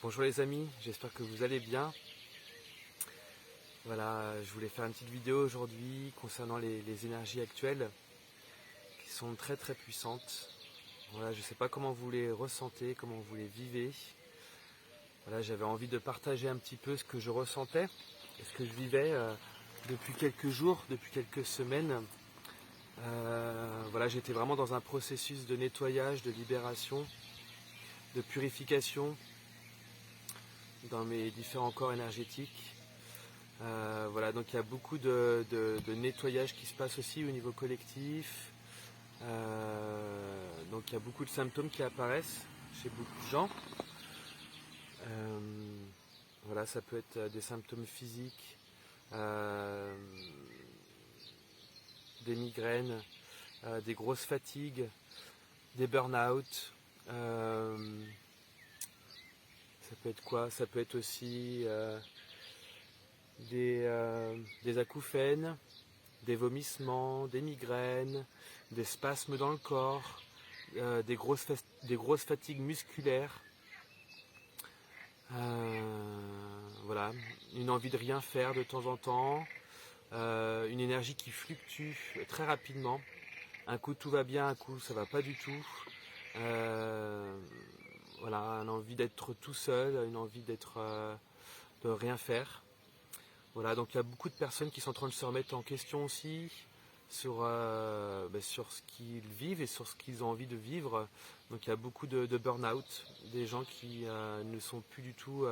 Bonjour les amis, j'espère que vous allez bien. Voilà, je voulais faire une petite vidéo aujourd'hui concernant les énergies actuelles qui sont très très puissantes. Voilà, je ne sais pas comment vous les ressentez, comment vous les vivez. Voilà, j'avais envie de partager un petit peu ce que je ressentais et ce que je vivais depuis quelques jours, depuis quelques semaines. Voilà, j'étais vraiment dans un processus de nettoyage, de libération, de purification dans mes différents corps énergétiques. Voilà, donc il y a beaucoup de nettoyage qui se passe aussi au niveau collectif. Donc il y a beaucoup de symptômes qui apparaissent chez beaucoup de gens. Euh, voilà, ça peut être des symptômes physiques, des migraines, des grosses fatigues, des burn-out. Ça peut être quoi? Ça peut être aussi des acouphènes, des vomissements, des migraines, des spasmes dans le corps, des grosses fatigues musculaires. Voilà, une envie de rien faire de temps en temps, une énergie qui fluctue très rapidement. Un coup tout va bien, un coup ça va pas du tout. Voilà, une envie d'être tout seul, une envie de rien faire. Voilà, donc il y a beaucoup de personnes qui sont en train de se remettre en question aussi sur ce qu'ils vivent et sur ce qu'ils ont envie de vivre. Donc il y a beaucoup de burn-out, des gens qui ne sont plus du tout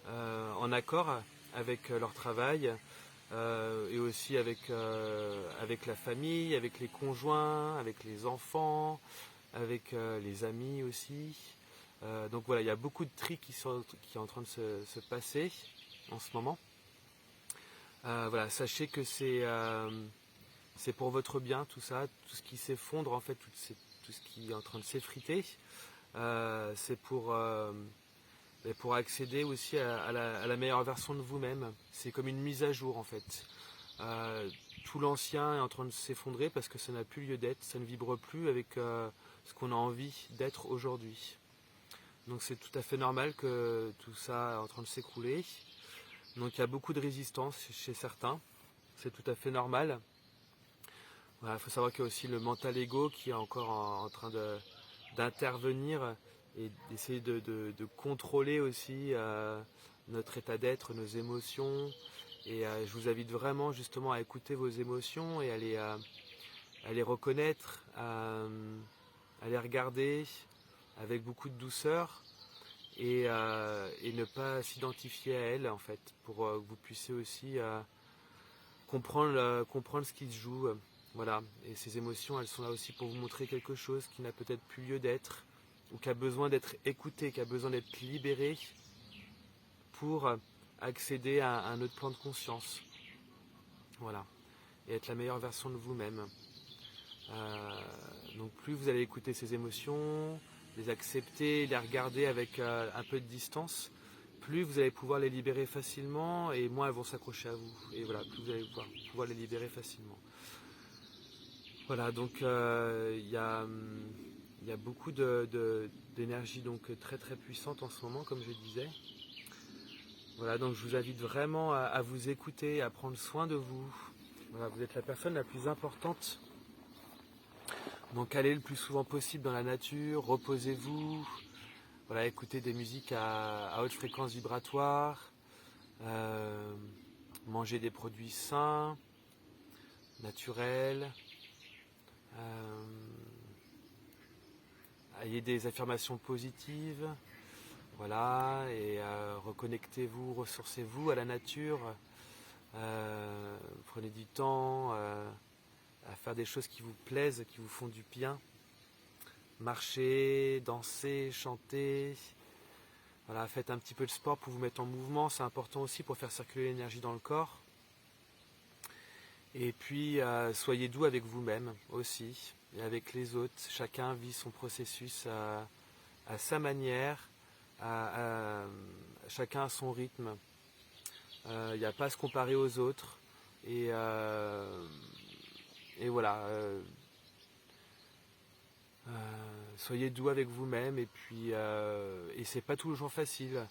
en accord avec leur travail et aussi avec la famille, avec les conjoints, avec les enfants, avec les amis aussi. Donc voilà, il y a beaucoup de tri qui est en train de se passer en ce moment. Voilà, sachez que c'est pour votre bien tout ça, tout ce qui s'effondre en fait, tout ce qui est en train de s'effriter. C'est pour accéder aussi à la meilleure version de vous-même. C'est comme une mise à jour en fait. Tout l'ancien est en train de s'effondrer parce que ça n'a plus lieu d'être, ça ne vibre plus avec ce qu'on a envie d'être aujourd'hui. Donc c'est tout à fait normal que tout ça est en train de s'écrouler. Donc il y a beaucoup de résistance chez certains, c'est tout à fait normal. Voilà, faut savoir qu'il y a aussi le mental ego qui est encore en train d'intervenir et d'essayer de contrôler aussi notre état d'être, nos émotions. Et je vous invite vraiment justement à écouter vos émotions et à les reconnaître, à les regarder avec beaucoup de douceur et ne pas s'identifier à elles en fait, pour que vous puissiez aussi comprendre ce qui se joue. Voilà. Et ces émotions, elles sont là aussi pour vous montrer quelque chose qui n'a peut-être plus lieu d'être, ou qui a besoin d'être écouté, qui a besoin d'être libéré pour accéder à un autre plan de conscience. Voilà. Et être la meilleure version de vous-même. Donc plus vous allez écouter ces émotions, les accepter, les regarder avec un peu de distance, plus vous allez pouvoir les libérer facilement et moins elles vont s'accrocher à vous. Et voilà, plus vous allez pouvoir les libérer facilement. Voilà, donc il y a beaucoup d'énergie donc très très puissante en ce moment, comme je disais. Voilà, donc je vous invite vraiment à vous écouter, à prendre soin de vous. Voilà, vous êtes la personne la plus importante. Donc allez le plus souvent possible dans la nature, reposez-vous. Voilà, écoutez des musiques à haute fréquence vibratoire. Mangez des produits sains, naturels. Ayez des affirmations positives, voilà, et reconnectez-vous, ressourcez-vous à la nature. Prenez du temps à faire des choses qui vous plaisent, qui vous font du bien. Marchez, dansez, chantez. Voilà, faites un petit peu de sport pour vous mettre en mouvement, c'est important aussi pour faire circuler l'énergie dans le corps. Et puis soyez doux avec vous-même aussi, et avec les autres. Chacun vit son processus à sa manière, chacun à son rythme. Il n'y a pas à se comparer aux autres. Et voilà. soyez doux avec vous-même et puis et c'est pas toujours facile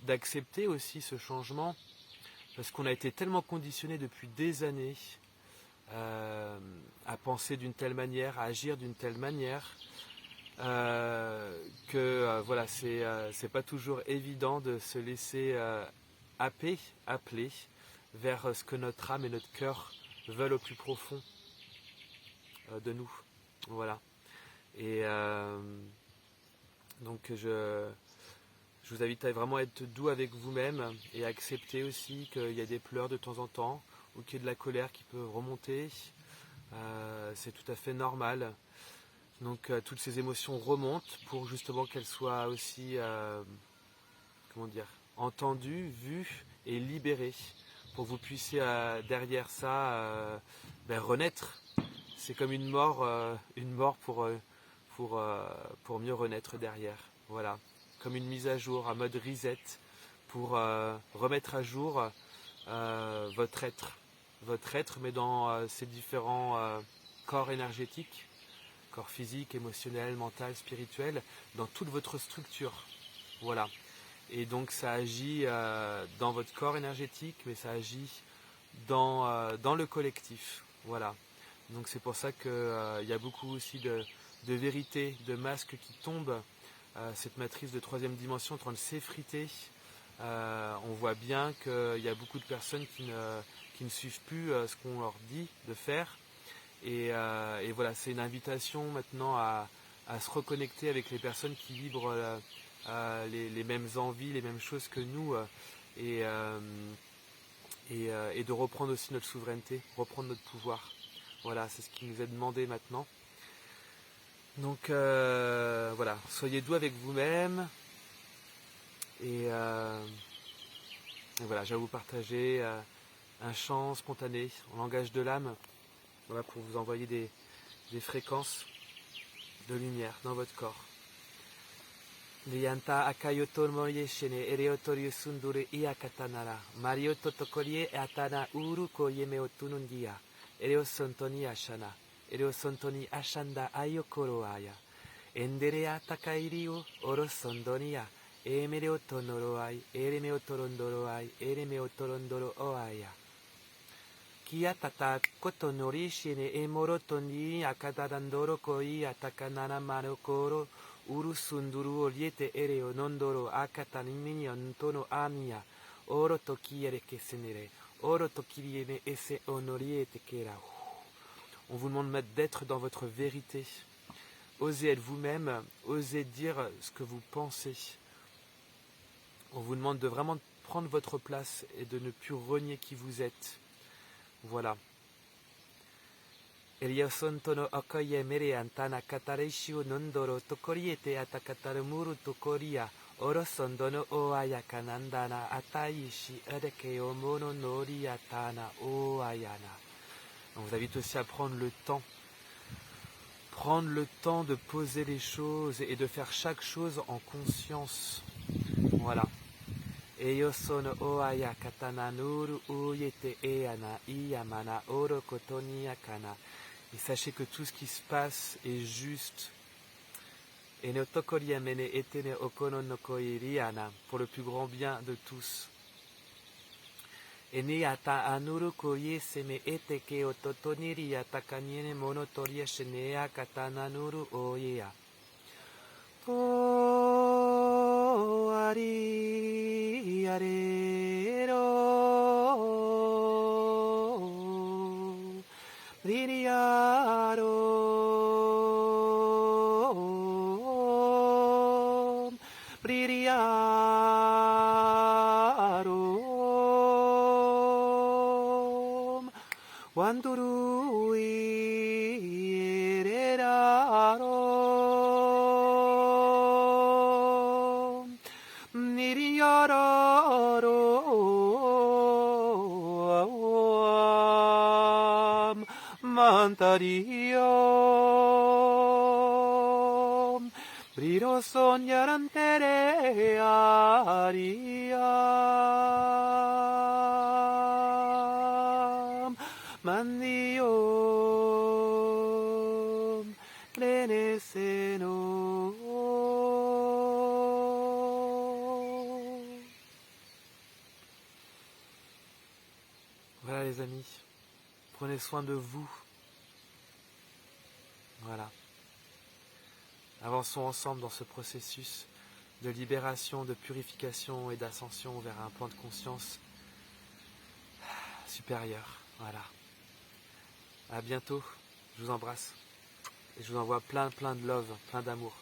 d'accepter aussi ce changement parce qu'on a été tellement conditionné depuis des années à penser d'une telle manière, à agir d'une telle manière que voilà, c'est pas toujours évident de se laisser appeler vers ce que notre âme et notre cœur veulent au plus profond de nous. Voilà. Et donc je vous invite à vraiment être doux avec vous-même et accepter aussi qu'il y a des pleurs de temps en temps ou qu'il y a de la colère qui peut remonter. C'est tout à fait normal. Donc toutes ces émotions remontent pour justement qu'elles soient aussi entendues, vues et libérées pour que vous puissiez derrière ça renaître. C'est comme une mort pour mieux renaître derrière. Voilà, comme une mise à jour, un mode reset pour remettre à jour votre être, mais dans ces différents corps énergétiques, corps physique, émotionnel, mental, spirituel, dans toute votre structure. Voilà. Et donc ça agit dans votre corps énergétique, mais ça agit dans le collectif. Voilà. Donc c'est pour ça qu'il y a beaucoup aussi de vérités, de masques qui tombent. Cette matrice de troisième dimension est en train de s'effriter. On voit bien qu'il y a beaucoup de personnes qui ne suivent plus ce qu'on leur dit de faire. Et voilà, c'est une invitation maintenant à se reconnecter avec les personnes qui vibrent les mêmes envies, les mêmes choses que nous. Et de reprendre aussi notre souveraineté, reprendre notre pouvoir. Voilà, c'est ce qui nous est demandé maintenant. Donc voilà, soyez doux avec vous-même. Et voilà, je vais vous partager un chant spontané en langage de l'âme. Voilà, pour vous envoyer des fréquences de lumière dans votre corps. Lianta akayoto moyeshene ereotorio sundure iakatanara. Marioto tokorie atana uru koyeme otunundia. Ereo sontoni ashana. Ereo sontoni ashanda ayokoro aya. Enderea takairio oro sondonia. Emereo tonoroai. Eremeo torondoroai. Eremeo torondoro oaya. Kia tata kotonori shine emorotoni akadadandoro koi atakanana marokoro. Uru sunduru oliete ereo nondoro akatanimini ontono amia. Oro tokiere kesenere. Oro tokiriene esse honoriete kera. On vous demande d'être dans votre vérité. Osez être vous-même, osez dire ce que vous pensez. On vous demande de vraiment prendre votre place et de ne plus renier qui vous êtes. Voilà. Eliosontono okoye mere antana katareishio nondoro tokoriete atakataru muru tokoria. Orosondono oayakanandana ataishi edekeo mono nori atana oayana. On vous invite aussi à prendre le temps de poser les choses et de faire chaque chose en conscience. Voilà. Eyo sono oaya katana nuru uyete eana iyamana oro kotoni akana. Et sachez que tout ce qui se passe est juste. Et ne tokoria mene etene okono no koiriana, pour le plus grand bien de tous. Eni ata anuru koye seme eteke ototoniri atakaniene monotoria shenea katana nuru oyea. O ari arero ririaro Wanduru ireraro niriararo mantario briro sognarantere aria Mandiom, Lene Voilà les amis, prenez soin de vous. Voilà. Avançons ensemble dans ce processus de libération, de purification et d'ascension vers un plan de conscience supérieur. Voilà. À bientôt. Je vous embrasse. Et je vous envoie plein de love, plein d'amour.